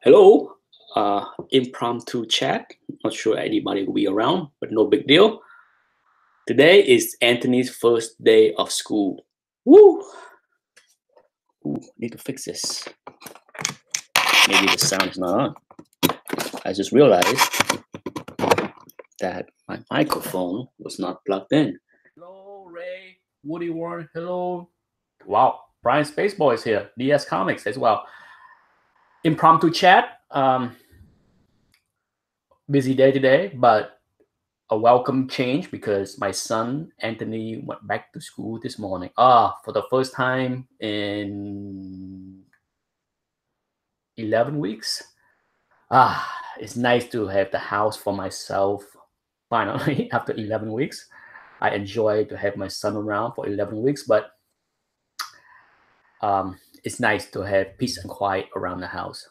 Hello, impromptu chat. Not sure anybody will be around, but no big deal. Today is Anthony's first day of school. Woo! Ooh, need to fix this. Maybe the sound is not on. I just realized that my microphone was not plugged in. Hello, Ray, Woody Warren. Hello. Wow, Brian Spaceboy is here. DS Comics as well. Impromptu chat. Busy day today, but a welcome change because my son Anthony went back to school this morning. For the first time in 11 weeks. It's nice to have the house for myself finally after 11 weeks. I enjoy to have my son around for 11 weeks, but it's nice to have peace and quiet around the house.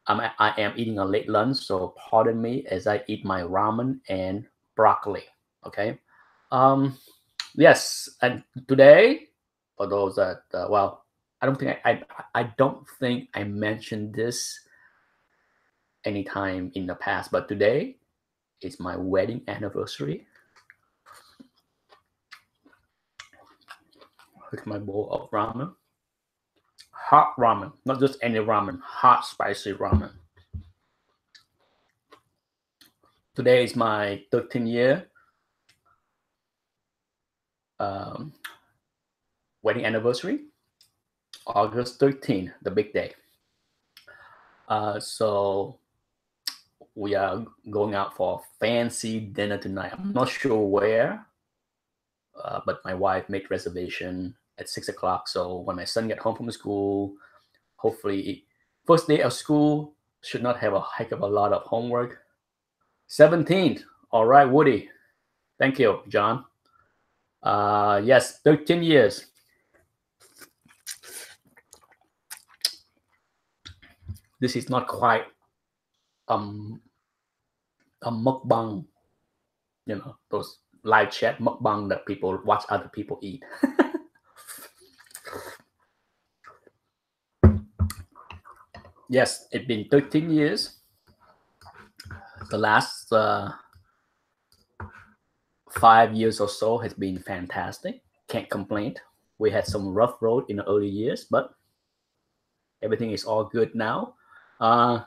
I am eating a late lunch, so pardon me as I eat my ramen and broccoli. Okay. Yes, and today, for those that I don't think I don't think I mentioned this anytime in the past, but today is my wedding anniversary. Here's my bowl of ramen. Hot ramen, not just any ramen, hot spicy ramen. Today is my 13th year wedding anniversary. August 13th, the big day. So we are going out for a fancy dinner tonight. I'm not sure where, but my wife made reservation at 6 o'clock. So when my son get home from school, hopefully first day of school should not have a heck of a lot of homework. 17th. All right, Woody. Thank you, John. Yes, 13 years. This is not quite a mukbang, those live chat mukbang that people watch other people eat. Yes, it's been 13 years. The last 5 years or so has been fantastic. Can't complain. We had some rough road in the early years, but everything is all good now. I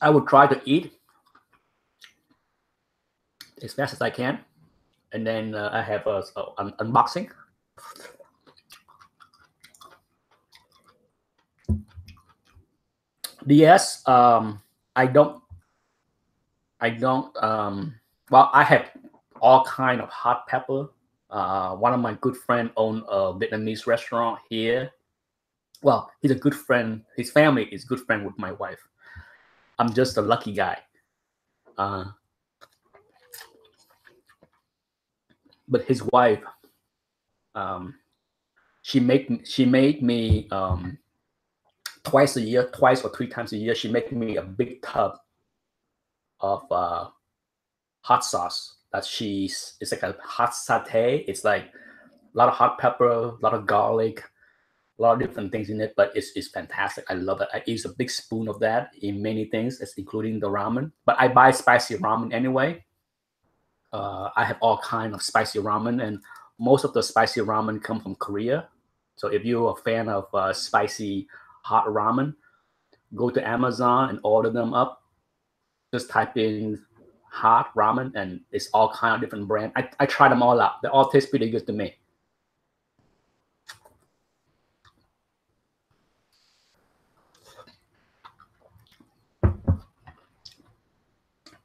would try to eat as fast as I can, and then I have an unboxing. DS, I don't. Well, I have all kind of hot pepper. One of my good friend own a Vietnamese restaurant here. Well, he's a good friend. His family is good friend with my wife. I'm just a lucky guy. But his wife, she made me twice a year, twice or three times a year. She make me a big tub of hot sauce. It's like a hot satay. It's like a lot of hot pepper, a lot of garlic, a lot of different things in it, but it's fantastic. I love it. I use a big spoon of that in many things, including the ramen. But I buy spicy ramen anyway. I have all kind of spicy ramen, and most of the spicy ramen come from Korea. So if you're a fan of spicy hot ramen, go to Amazon and order them up. Just type in hot ramen, and it's all kind of different brand. I try them all out. They all taste pretty good to me.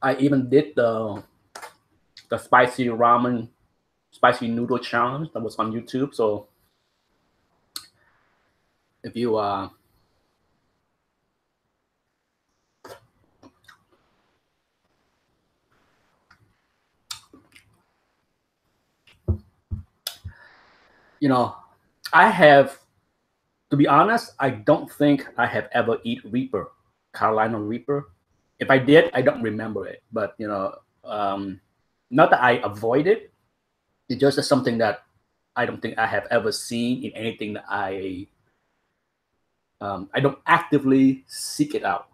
I even did the spicy ramen, spicy noodle challenge that was on YouTube. So if you I have, to be honest, I don't think I have ever eat Reaper, Carolina Reaper. If I did, I don't remember it. But not that I avoid it. It's just something that I don't think I have ever seen in anything that I I don't actively seek it out.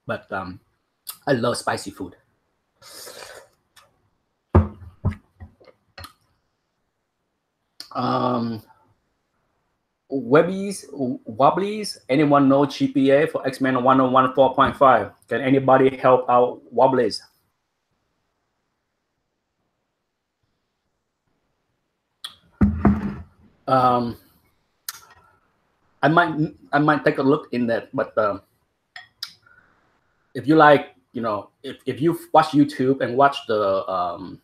But I love spicy food. Wobblies. Anyone know GPA for X-Men 101 4.5? Can anybody help out Wobblies? I might take a look in that, but if you like, if you watch YouTube and watch the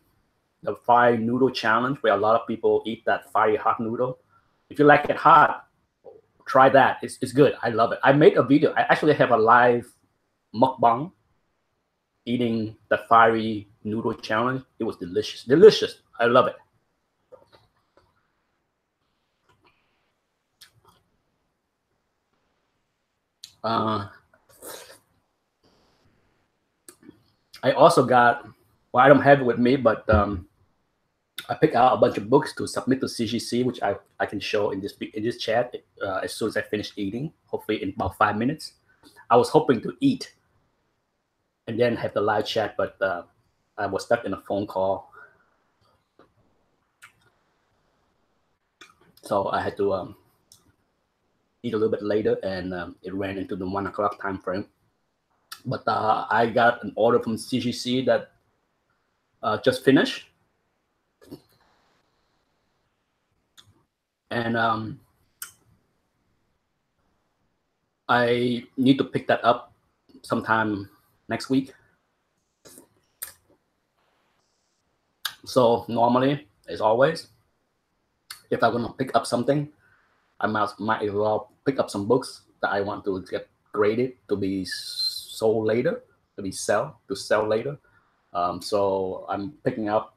fire noodle challenge where a lot of people eat that fiery hot noodle, if you like it hot, try that. It's good. I love it. I made a video. I actually have a live mukbang eating the fiery noodle challenge. It was delicious. Delicious. I love it. I also got, well, I don't have it with me, but I picked out a bunch of books to submit to CGC, which I can show in this chat as soon as I finish eating, hopefully in about 5 minutes. I was hoping to eat and then have the live chat, but I was stuck in a phone call. So I had to eat a little bit later, and it ran into the 1 o'clock time frame. But I got an order from CGC that just finished. And I need to pick that up sometime next week. So normally, as always, if I'm gonna pick up something, I might as well pick up some books that I want to get graded to be sold later, to sell later. So I'm picking up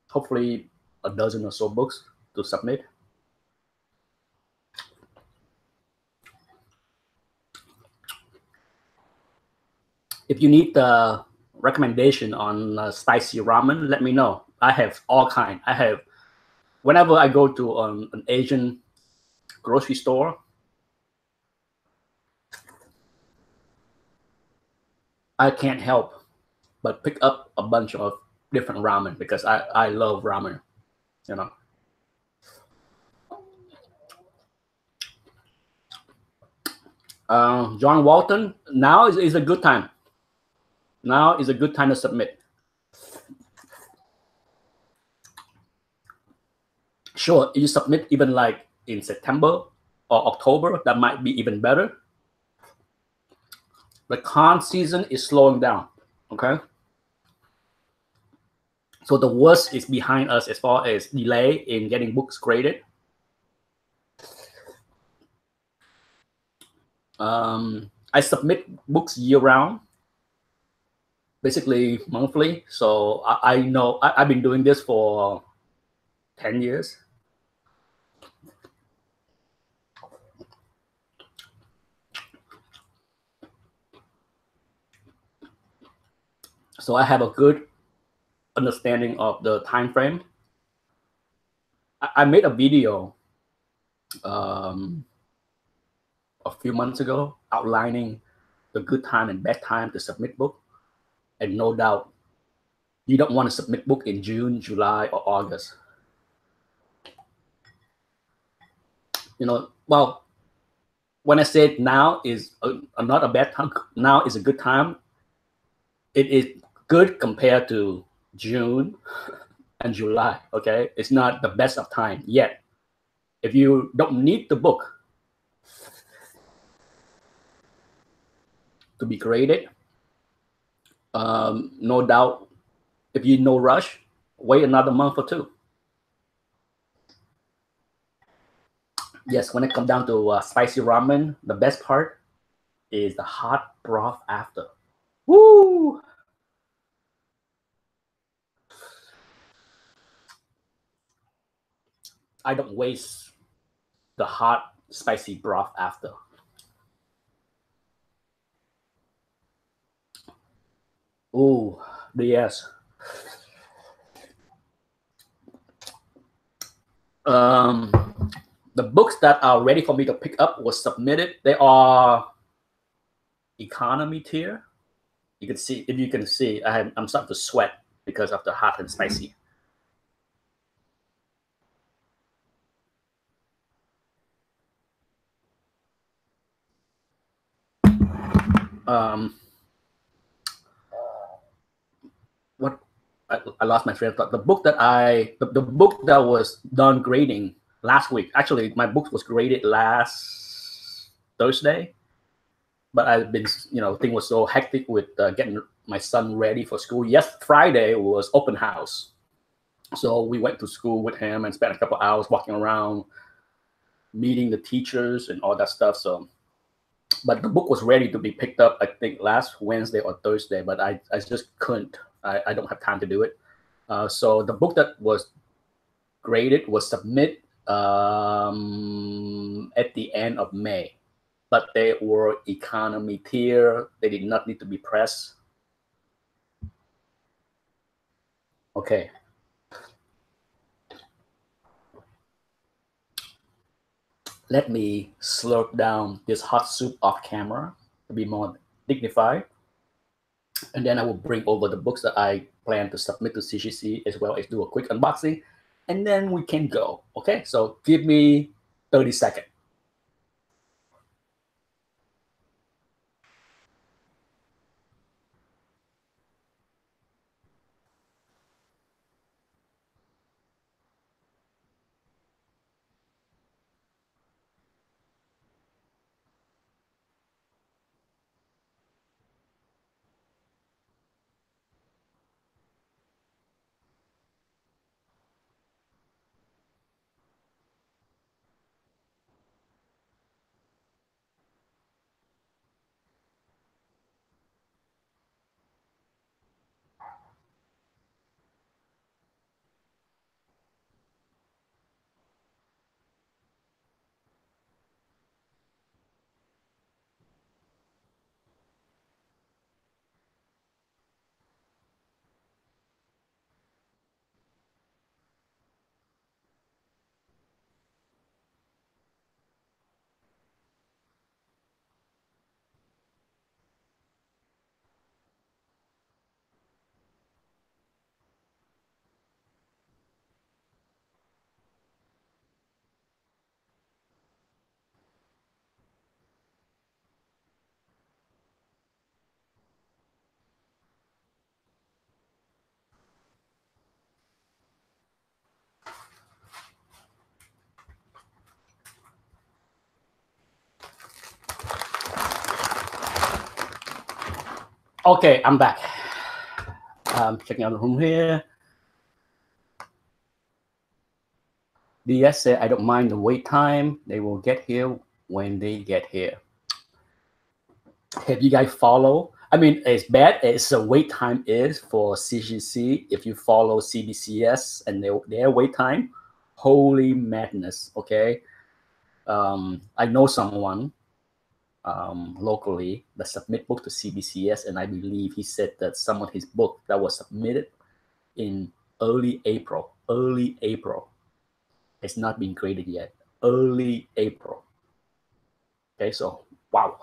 hopefully a dozen or so books to submit. If you need the recommendation on spicy ramen, let me know. I have all kind. Whenever I go to an Asian grocery store, I can't help but pick up a bunch of different ramen because I love ramen, you know. John Walton, now is a good time. Now is a good time to submit. Sure, if you submit even like in September or October, that might be even better. The con season is slowing down, okay? So the worst is behind us as far as delay in getting books graded. I submit books year round, basically monthly. So I know I've been doing this for 10 years. So I have a good understanding of the time frame. I made a video a few months ago outlining the good time and bad time to submit book. And no doubt, you don't want to submit book in June, July, or August. Well, when I said now is not a bad time, now is a good time. It is good compared to June and July. Okay, it's not the best of time yet. If you don't need the book to be graded, no doubt, if you no rush, wait another month or two. Yes, when it comes down to spicy ramen, the best part is the hot broth after. Woo! I don't waste the hot spicy broth after. Ooh, yes. The books that are ready for me to pick up was submitted. They are economy tier. You can see, if you can see, I'm starting to sweat because of the hot and spicy. What I lost my train of thought. The book that the book that was done grading last week. Actually, my book was graded last Thursday, but I've been, thing was so hectic with getting my son ready for school. Yes, Friday was open house, so we went to school with him and spent a couple hours walking around, meeting the teachers and all that stuff. So, but the book was ready to be picked up, I think last Wednesday or Thursday, but I just couldn't. I don't have time to do it. So the book that was graded was submitted at the end of May, but they were economy tier. They did not need to be pressed. Okay. Let me slurp down this hot soup off camera to be more dignified. And then I will bring over the books that I plan to submit to CGC, as well as do a quick unboxing. And then we can go. Okay, so give me 30 seconds. Okay, I'm back. I'm checking out the room here. DS said, I don't mind the wait time. They will get here when they get here. Have you guys follow? I mean, as bad as the wait time is for CGC, if you follow CBCS and their wait time, holy madness, okay? I know someone locally that submit book to CBCS, and I believe he said that some of his book that was submitted in early April, it's not been graded yet. Early April. Okay, so wow.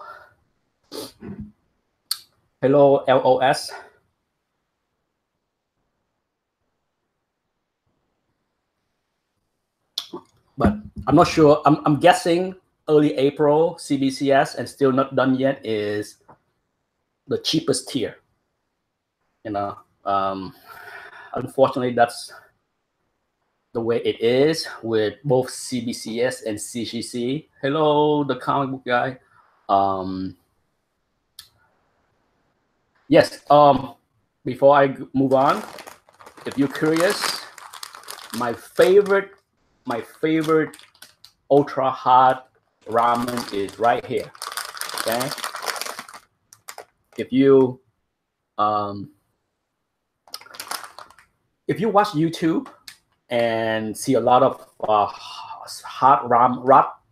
Hello, LOS. But I'm not sure. I'm guessing early April CBCS and still not done yet is the cheapest tier. Unfortunately, that's the way it is with both CBCS and CGC. Hello, the comic book guy. Yes. Before I move on, if you're curious, my favorite ultra hot ramen is right here. Okay. If you watch YouTube and see a lot of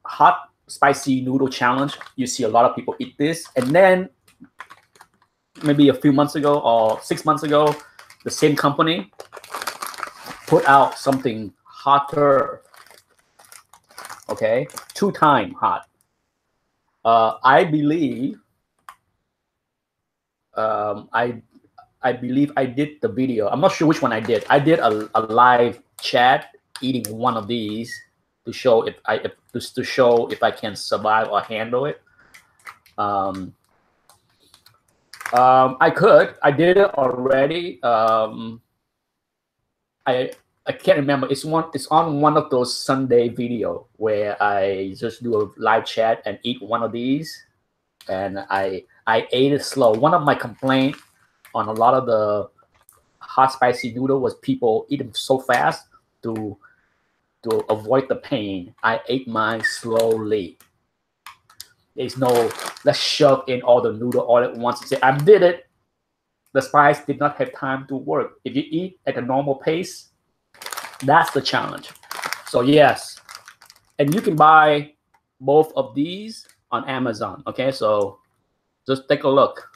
hot spicy noodle challenge, you see a lot of people eat this, and then maybe a few months ago or 6 months ago, the same company put out something hotter, Okay, 2-time hot. I believe I believe I did the video. I'm not sure which one I did. I did a live chat eating one of these to show if I to show if I can survive or handle it. I could. I did it already. I can't remember. It's on one of those Sunday video where I just do a live chat and eat one of these, and I ate it slow. One of my complaints on a lot of the hot spicy noodle was people eat them so fast to avoid the pain. I ate mine slowly. There's no let's shove in all the noodle all at once and say I did it. The spice did not have time to work. If you eat at a normal pace, that's the challenge. So yes, and you can buy both of these on Amazon. Okay, so just take a look.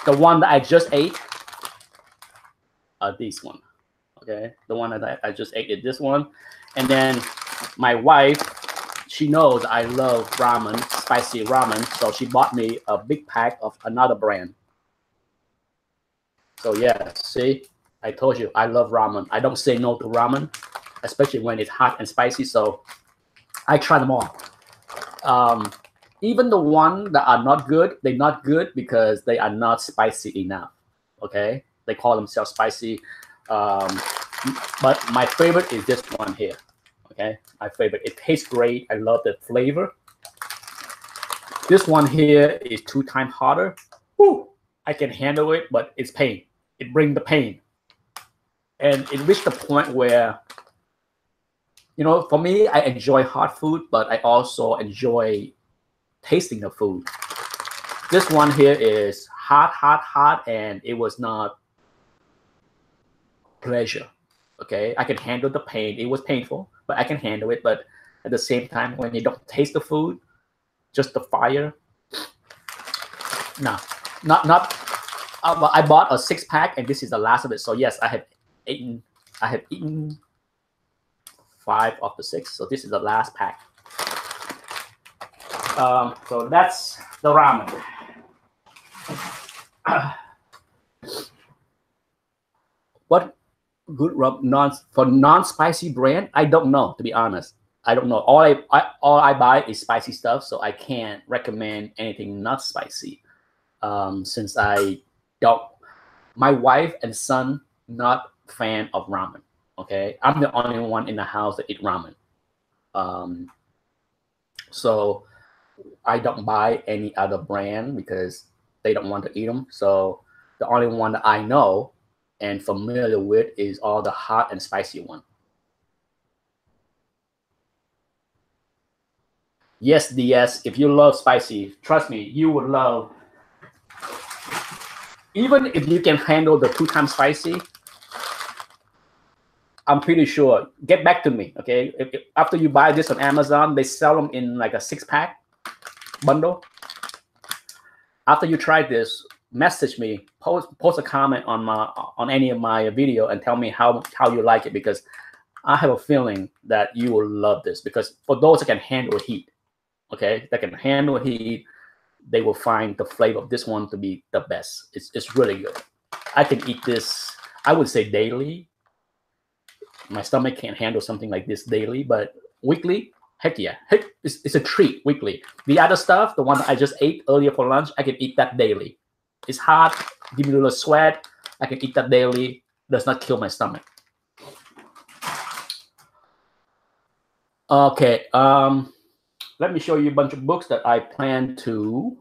The one that I just ate, this one. Okay, the one that I just ate is this one, and then my wife, she knows I love ramen, spicy ramen, so she bought me a big pack of another brand. So yeah, see, I told you I love ramen. I don't say no to ramen, especially when it's hot and spicy. So I try them all. Even the one that are not good, they're not good because they are not spicy enough. Okay, they call themselves spicy. But my favorite is this one here. Okay, my favorite. It tastes great. I love the flavor. This one here is 2 times hotter. Woo! I can handle it, but it's pain. It brings the pain. And it reached the point where, you know, for me, I enjoy hot food, but I also enjoy tasting the food. This one here is hot, and it was not pleasure. Okay, I can handle the pain. It was painful, but I can handle it. But at the same time, when you don't taste the food, just the fire. No, not. I bought a 6-pack, and this is the last of it. So yes, I have eaten 5 of the 6. So this is the last pack. So that's the ramen. What good non-spicy brand? I don't know, to be honest. I don't know. All I buy is spicy stuff, so I can't recommend anything not spicy. Since I don't, my wife and son not fan of ramen. Okay, I'm the only one in the house that eat ramen. So I don't buy any other brand because they don't want to eat them. So the only one that I know and familiar with is all the hot and spicy one. Yes, DS, if you love spicy, trust me, you would love. Even if you can handle the 2 times spicy, I'm pretty sure. Get back to me, okay? If after you buy this on Amazon, they sell them in like a 6-pack bundle. After you try this, message me, post a comment on any of my video and tell me how you like it, because I have a feeling that you will love this. Because for those that can handle heat, okay, that can handle heat, they will find the flavor of this one to be the best. It's really good. I can eat this, I would say daily. My stomach can't handle something like this daily, but weekly, heck yeah. Heck, it's a treat weekly. The other stuff, the one that I just ate earlier for lunch, I can eat that daily. It's hot, give me a little sweat. I can eat that daily. Does not kill my stomach. Okay, let me show you a bunch of books that I plan to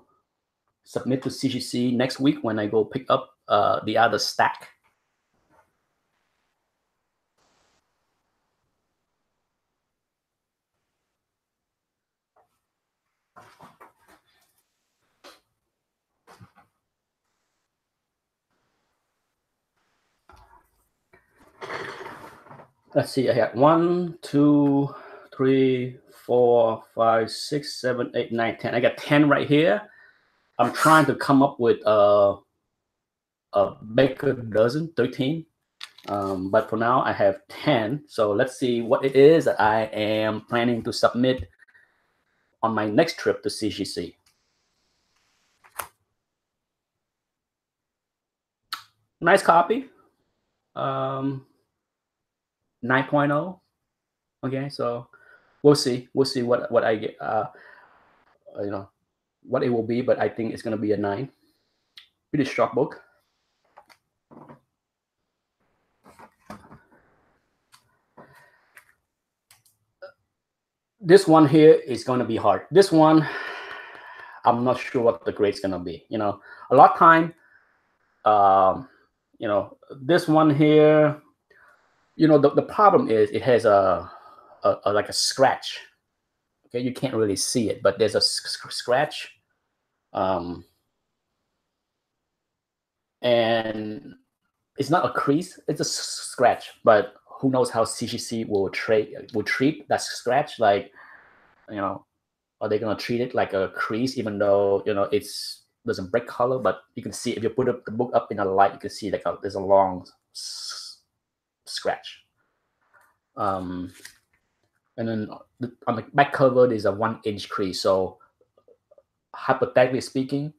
submit to CGC next week when I go pick up the other stack. Let's see, I have 1, 2, 3, 4, 5, 6, 7, 8, 9, 10. I got 10 right here. I'm trying to come up with a baker dozen, 13. But for now, I have 10. So let's see what it is that I am planning to submit on my next trip to CGC. Nice copy. 9.0. Okay, so we'll see. We'll see what I get. You know what it will be, but I think it's gonna be a 9. Pretty short book. This one here is gonna be hard. This one, I'm not sure what the grade's gonna be. A lot of time, um, this one here. The problem is it has a like a scratch. Okay, you can't really see it, but there's a scratch. And it's not a crease, it's a scratch. But who knows how CGC will treat that scratch? Like, are they gonna treat it like a crease, even though it's doesn't break color? But you can see if you put the book up in a light, you can see like there's a long scratch. And then on the back cover, there's a 1-inch crease. So hypothetically speaking,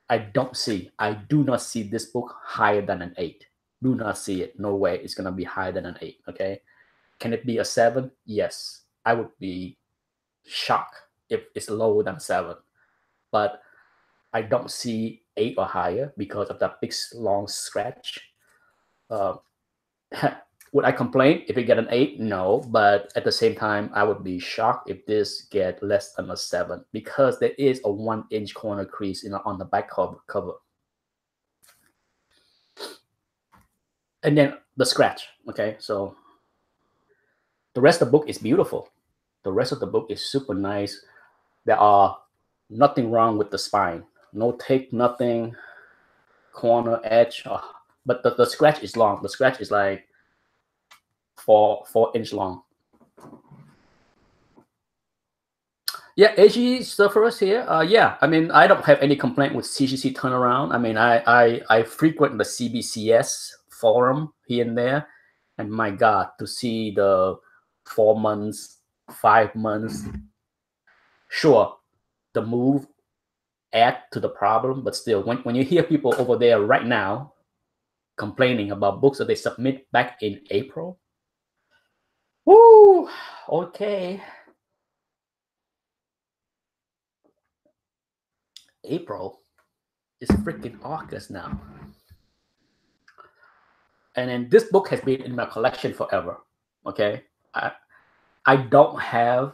I do not see this book higher than an 8. Do not see it. No way it's gonna be higher than an 8. Okay. Can it be a 7? Yes. I would be shocked if it's lower than 7. But I don't see 8 or higher because of that big long scratch. Would I complain if it get an 8? No, but at the same time, I would be shocked if this get less than a 7 because there is a 1-inch corner crease on the back cover. And then the scratch. Okay, so the rest of the book is beautiful. The rest of the book is super nice. There are nothing wrong with the spine. No take, nothing, corner, edge. But the scratch is long. The scratch is like 4 inch long. Yeah, AG surfers here. Yeah, I mean, I don't have any complaint with CGC turnaround. I mean, I frequent the CBCS forum here and there, and my God, to see the 4 months, 5 months, sure, the move add to the problem, but still, when you hear people over there right now complaining about books that they submit back in April, woo, okay. April is freaking August now. And then this book has been in my collection forever. Okay. I don't have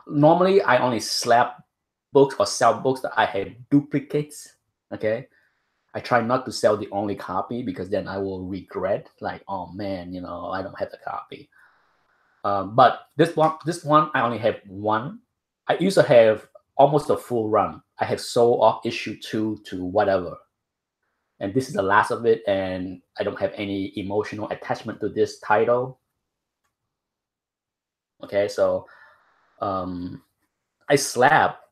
normally I only slap books or sell books that I have duplicates. Okay. I try not to sell the only copy because then I will regret, like, oh man, I don't have the copy. But this one, I only have one. I used to have almost a full run. I have sold off issue 2 to whatever. And this is the last of it, and I don't have any emotional attachment to this title. Okay, so I slapped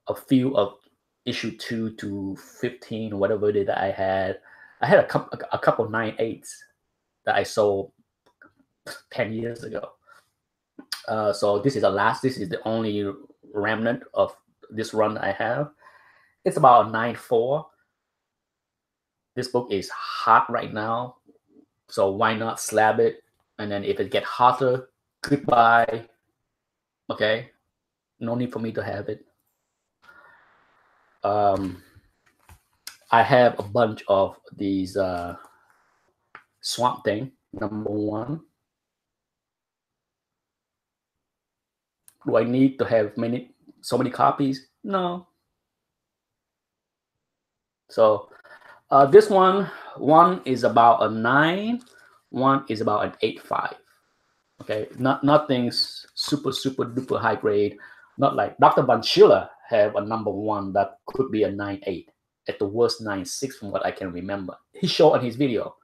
a few of issue 2 to 15, whatever it is that I had. I had a couple 9/8s that I sold 10 years ago. So this is the last. This is the only remnant of this run I have. It's about a 9.4. This book is hot right now, so why not slab it? And then if it get hotter, goodbye. Okay, no need for me to have it. I have a bunch of these Swamp Thing #1. Do I need to have so many copies? No. So this one is about a 9, one is about an 8.5. Okay, nothing's super duper high grade. Not like Dr. Van Schiller have a #1 that could be a 9.8, at the worst 9.6 from what I can remember. He showed on his video.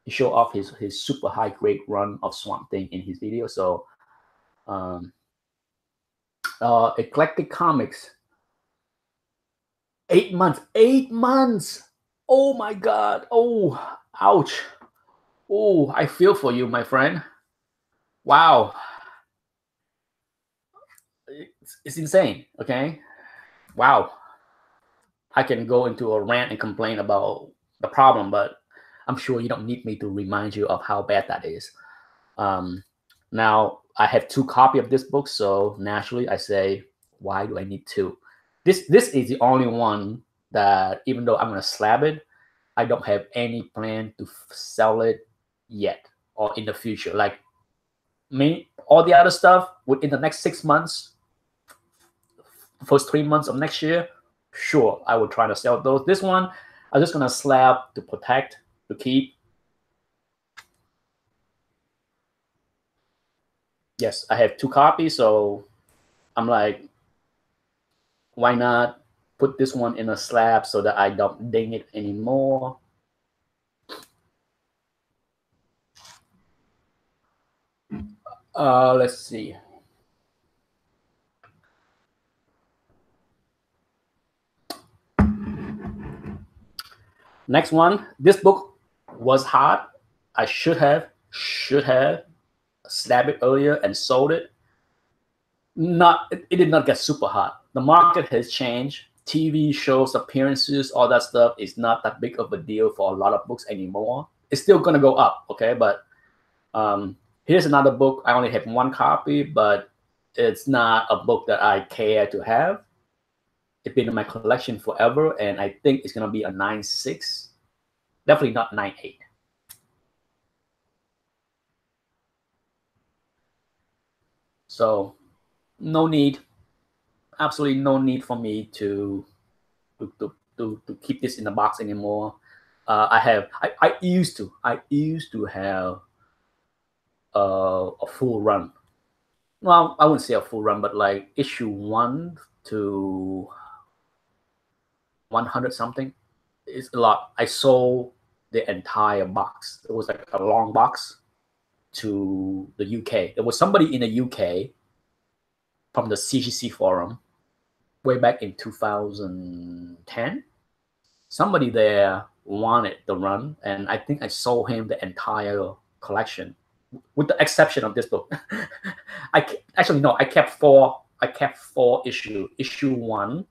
He showed off his super high grade run of Swamp Thing in his video. So Eclectic Comics, 8 months. 8 months. Oh my God. Oh, ouch. Oh, I feel for you, my friend. Wow. It's insane. Okay. Wow. I can go into a rant and complain about the problem, but I'm sure you don't need me to remind you of how bad that is. Um, Now I have two copies of this book, so naturally I say, why do I need two? This is the only one that, even though I'm gonna slab it, I don't have any plan to sell it yet or in the future. Like me, all the other stuff within the next 6 months, first 3 months of next year, sure, I will try to sell those. This one, I'm just gonna slab to protect, to keep. Yes, I have two copies, so I'm like, why not put this one in a slab so that I don't ding it anymore? Let's see. Next one. This book was hot. I should have slabbed it earlier and sold it. It did not get super hot. The market has changed. TV shows, appearances, all that stuff is not that big of a deal for a lot of books anymore. It's still gonna go up, okay? But here's another book. I only have one copy, but it's not a book that I care to have. It's been in my collection forever, and I think it's gonna be a 9.6. Definitely not 9.8. So no need, absolutely no need for me to keep this in the box anymore. I used to have a full run. Well, I wouldn't say a full run, but like issue 1 to 100 something is a lot. I sold the entire box. It was like a long box to the UK. There was somebody in the UK from the CGC forum way back in 2010. Somebody there wanted the run, and I think I sold him the entire collection, with the exception of this book. Actually no, I kept four. I kept four issue. Issue 1,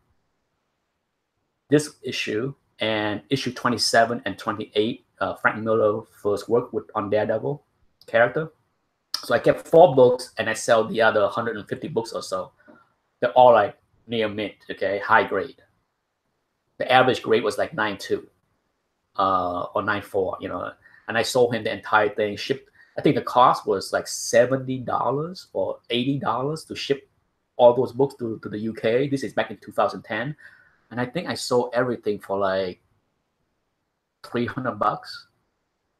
this issue, and issue 27 and 28. Frank Miller first work with on Daredevil character. So I kept 4 books, and I sell the other 150 books or so. They're all like near mint, okay, high grade. The average grade was like 9.2 or 9.4, and I sold him the entire thing. Shipped. I think the cost was like $70 or $80 to ship all those books to the UK. This is back in 2010, and I think I sold everything for like $300.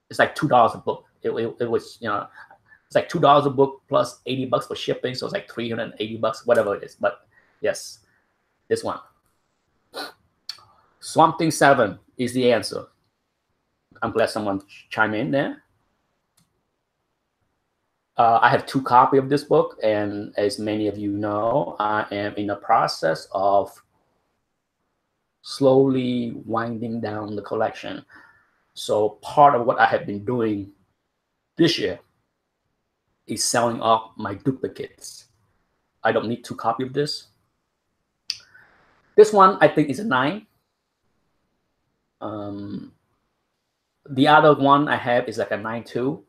It's like $2 a book. It was, it's like $2 a book plus $80 for shipping, so it's like $380, whatever it is. But yes, this one. Swamp Thing 7 is the answer. I'm glad someone chimed in there. I have 2 copies of this book, and as many of you know, I am in the process of slowly winding down the collection. So part of what I have been doing this year is selling off my duplicates. I don't need 2 copies of this. This one I think is a 9. The other one I have is like a 9.2.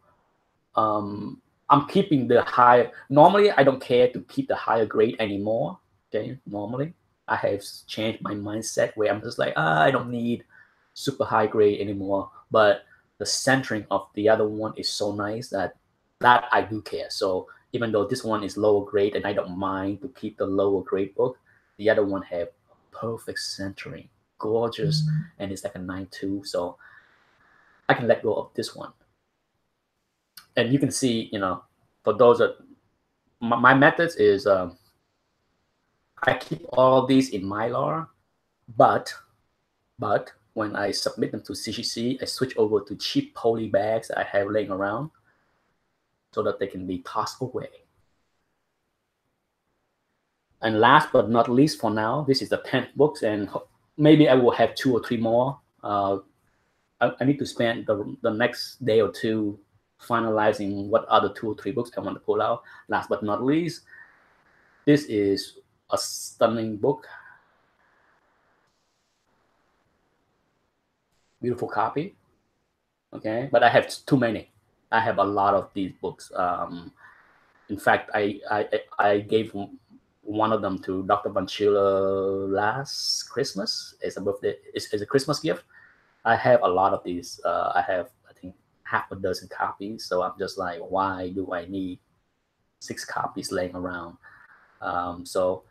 I'm keeping the high. Normally, I don't care to keep the higher grade anymore. Okay, normally I have changed my mindset where I'm just like, I don't need super high grade anymore. But the centering of the other one is so nice that I do care. So even though this one is lower grade and I don't mind to keep the lower grade book, the other one have perfect centering, gorgeous, and it's like a 9.2. So I can let go of this one. And you can see, for those that my methods is I keep all these in Mylar, but when I submit them to CGC, I switch over to cheap poly bags that I have laying around so that they can be tossed away. And last but not least, for now, this is the 10th books, and maybe I will have 2 or 3 more I need to spend the next day or two finalizing what other 2 or 3 books I want to pull out. Last but not least, this is a stunning book. Beautiful copy. Okay, but I have too many. I have a lot of these books. In fact, I gave one of them to Dr. Banchila last Christmas. It's a birthday. It's a Christmas gift. I have a lot of these. I have, I think, half a dozen copies. So I'm just like, why do I need 6 copies laying around? So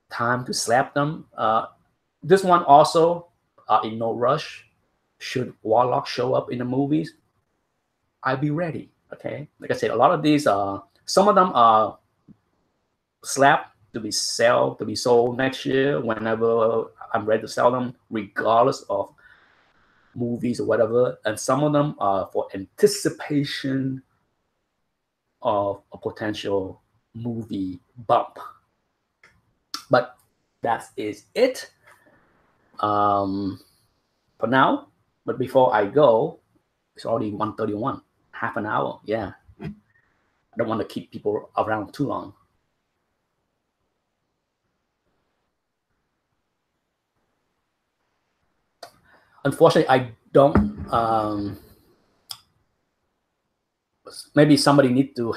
time to slap them. This one also, in no rush. Should Warlock show up in the movies, I'll be ready. Okay, like I said, a lot of these some of them are slapped to be sold next year whenever I'm ready to sell them, regardless of movies or whatever. And some of them are for anticipation of a potential movie bump. But that is it for now. But before I go, it's already 1:31, half an hour. Yeah, I don't want to keep people around too long. Unfortunately, I don't. Maybe somebody need to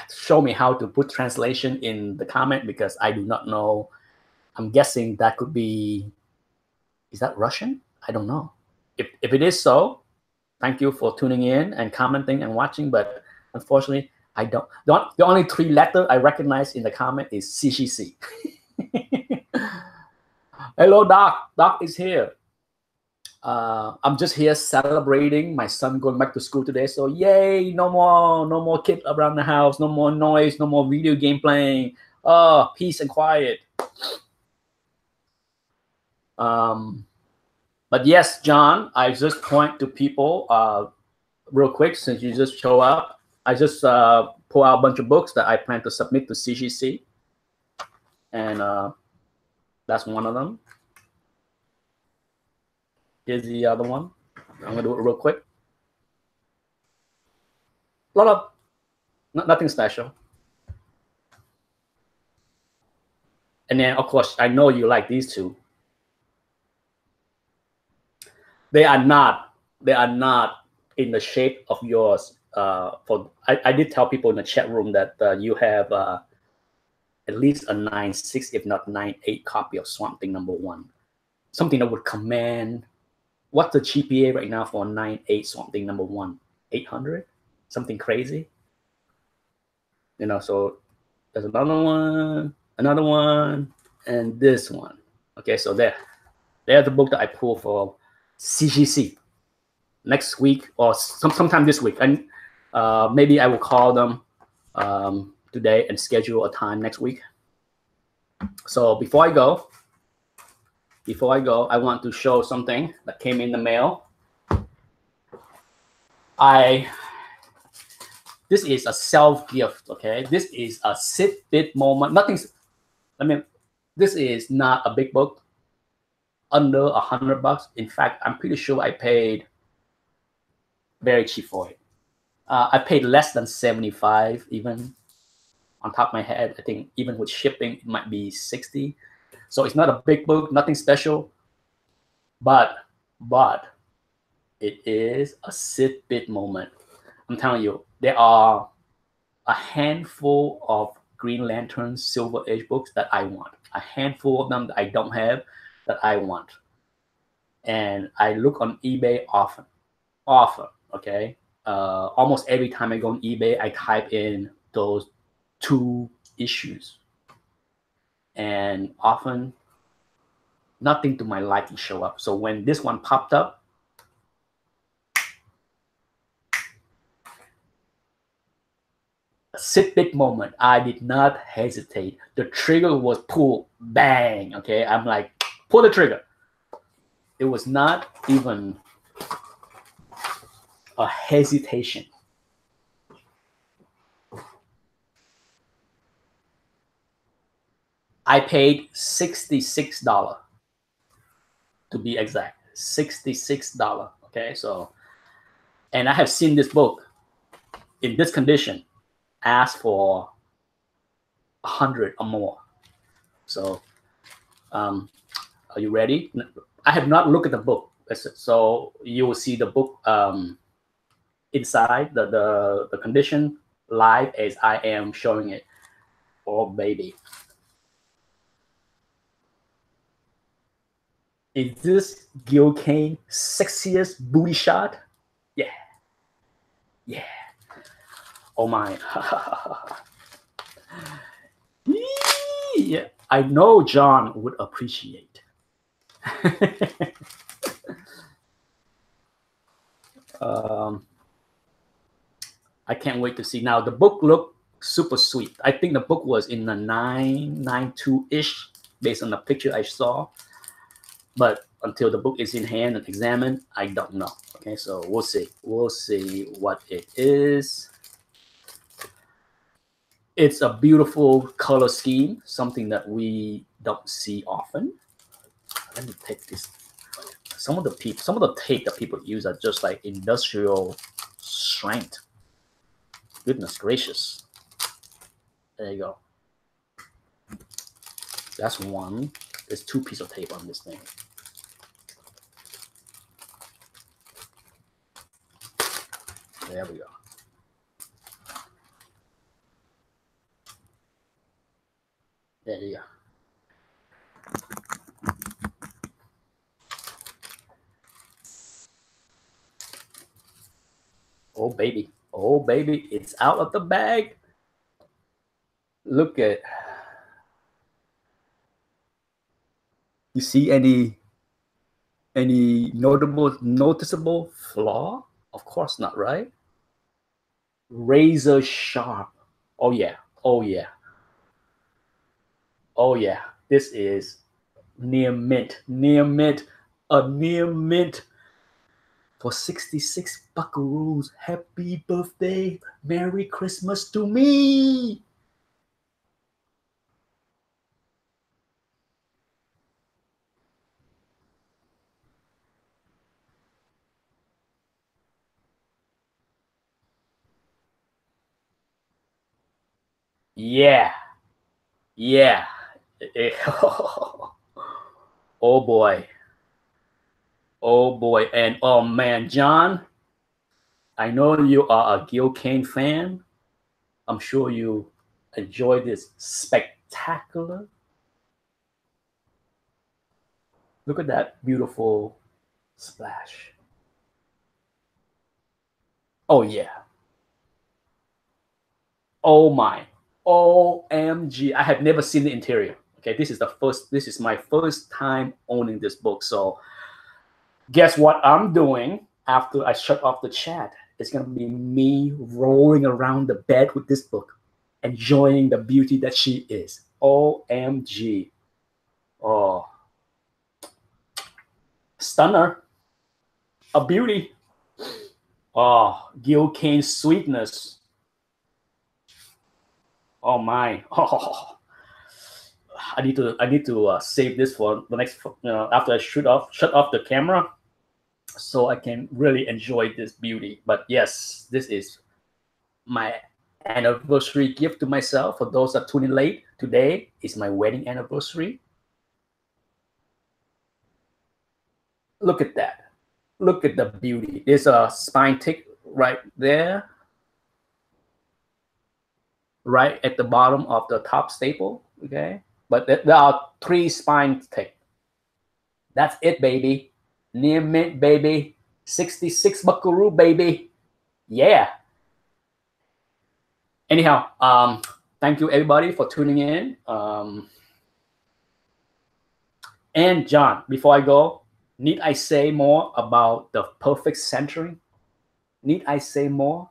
show me how to put translation in the comment, because I do not know. I'm guessing that could be. Is that Russian? I don't know. If it is so, thank you for tuning in and commenting and watching. But unfortunately, I don't. The only 3 letters I recognize in the comment is CCC. Hello, Doc. Doc is here. I'm just here celebrating my son going back to school today. So yay! No more kids around the house. No more noise. No more video game playing. Oh, peace and quiet. But yes, John, I just point to people real quick, since you just show up. I just pull out a bunch of books that I plan to submit to CGC, and that's one of them. Here's the other one. I'm gonna do it real quick. A lot of nothing special. And then, of course, I know you like these 2. They are not in the shape of yours. I did tell people in the chat room that you have at least a 9.6, if not 9.8 copy of Swamp Thing #1. Something that would command. What's the GPA right now for a 9.8 Swamp Thing #1? 800? Something crazy. You know, so there's another one, and this one. Okay, so there's the book that I pulled for CGC next week, or sometime this week. And maybe I will call them today and schedule a time next week. So before I go, I want to show something that came in the mail. This is a self-gift, okay? This is a sit-bit moment. This is not a big book, under $100. In fact, I'm pretty sure I paid very cheap for it. I paid less than 75 even. On top of my head, I think even with shipping, it might be 60. So it's not a big book, nothing special, but it is a sit-bit moment. I'm telling you, there are a handful of Green Lantern Silver Age books that I want. A handful of them that I don't have that I want. And I look on eBay often, okay? Almost every time I go on eBay, I type in those 2 issues. And often, nothing to my liking show up. So when this one popped up, a sit-bit moment, I did not hesitate. The trigger was pulled, bang, okay? I'm like, pull the trigger. It was not even a hesitation. I paid $66. to be exact, $66. Okay, so, and I have seen this book in this condition ask for 100 or more. So, are you ready? I have not looked at the book, so you will see the book inside the condition live as I am showing it. Oh baby, is this Gil Kane sexiest booty shot? Yeah, yeah. Oh my. Yeah, I know John would appreciate. I can't wait to see. Now the book looked super sweet. I think the book was in the 992-ish based on the picture I saw. But until the book is in hand and examined, I don't know. Okay, so we'll see. We'll see what it is. It's a beautiful color scheme, something that we don't see often. Let me take this. Some of the tape that people use are just like industrial strength. Goodness gracious. There you go. That's one. There's 2 pieces of tape on this thing. There we go. There you go. Oh baby. Oh baby, it's out of the bag. Look at. You see any noticeable flaw? Of course not, right? Razor sharp. Oh yeah. Oh yeah. Oh yeah. This is near mint. Near mint. A near mint for 66 buckaroos. Happy birthday. Merry Christmas to me. Yeah. Yeah. Oh boy. Oh boy. And oh man, John, I know you are a Gil Kane fan. I'm sure you enjoy this spectacular. Look at that beautiful splash. Oh yeah. Oh my. OMG. I have never seen the interior. Okay, this is my first time owning this book. So guess what I'm doing after I shut off the chat? It's gonna be me rolling around the bed with this book, enjoying the beauty that she is. OMG. Oh, stunner. A beauty. Oh, Gil Kane's sweetness. Oh my. Oh, I need to save this for the next after I shut off the camera, so I can really enjoy this beauty. But yes, this is my anniversary gift to myself. For those that tune in late, today is my wedding anniversary. Look at that. Look at the beauty. There's a spine tick right there, right at the bottom of the top staple. Okay, but there are 3 spine tick. That's it, baby. Near mint, baby. 66 buckaroo, baby. Yeah. Anyhow, thank you everybody for tuning in. And John, before I go, need I say more about the perfect centering? Need I say more?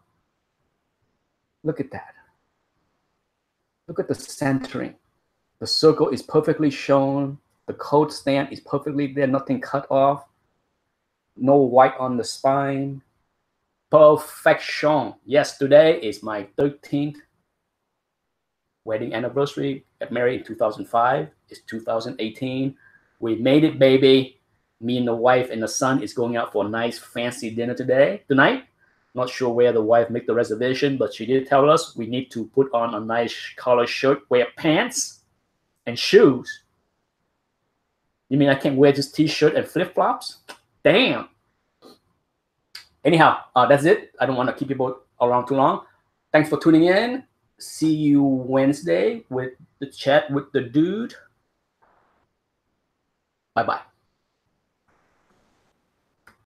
Look at that. Look at the centering. The circle is perfectly shown. The code stand is perfectly there, nothing cut off. No white on the spine. Perfection. Yes, today is my 13th wedding anniversary. Got married in 2005. It's 2018. We made it, baby. Me and the wife and the son is going out for a nice fancy dinner tonight. Not sure where the wife made the reservation, but she did tell us we need to put on a nice collar shirt, wear pants and shoes. You mean I can't wear just t-shirt and flip-flops? Damn. Anyhow, that's it. I don't want to keep you around too long. Thanks for tuning in. See you Wednesday with the chat with the dude. Bye-bye.